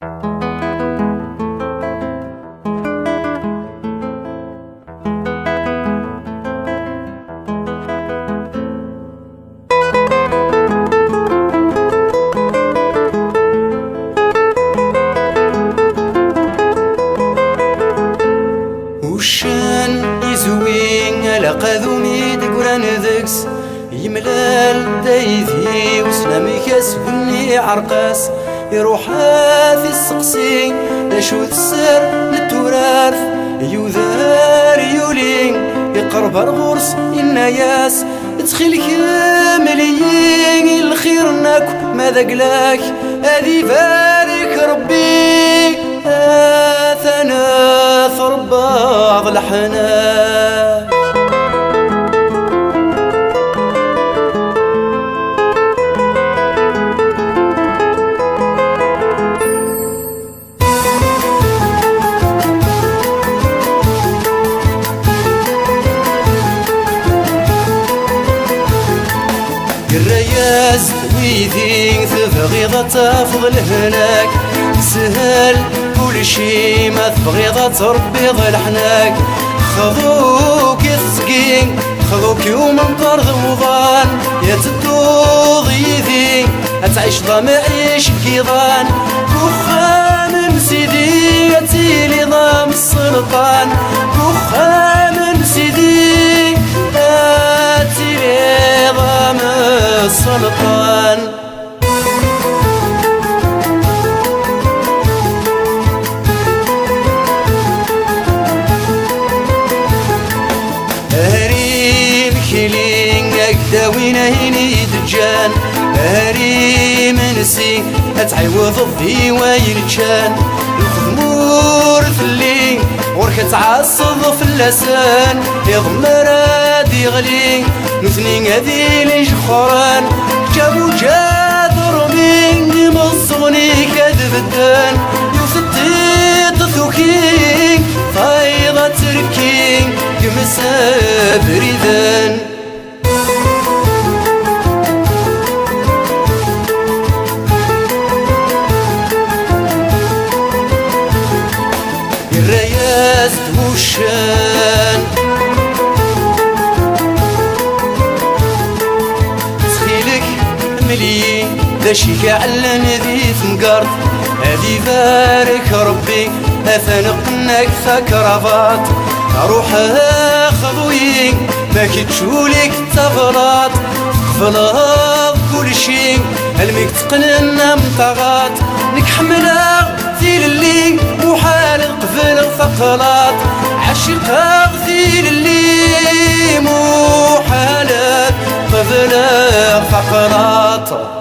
وشان يزوين على قاذومي دقران ذكس يملال دايذي وسلام يكسبني عرقاس يروح في السقسي اشوت السر للتراث يوذار يولين يقرب الغرس الناياس تخيل كاملين الخير ناكو ما ذقلاك هذي بارك ربي ثنا ثرباض الحنان الرياز ويدين تبغيضة تفضل هناك سهل كل شي ما تبغيضة تربي ظل حناك خذوك السقين خذوك يوم انطر ذوضان يا تدوض يدين اتعيش ضمعيش كيضان كوخا من سيدي اتيلي ضام السلطان كوخا من سيدي اتيلي ضام السلطان داوين هيني دجان هاري منسي اتعوض في وين كان الخمور ثلي ورك تعصب في اللسان يضمر هادي غلي نثني هذي لي جخران جابو جاد رمي مصغني كذب الدان يوثتي ثوكي فايضة تركي يمسا بريدان الرياز توشان تخيلك مليين ذا شي كعلن ذي ثمقرت هذي بارك ربي اثنقنك ثكرفات اروح اخذوي ما كتشولك تفرات تقفل كل شي الميك تقننا مطغات نكحملها في اللي محال قبل الثقلات عشقها غثيل اللي محال قبل الثقلات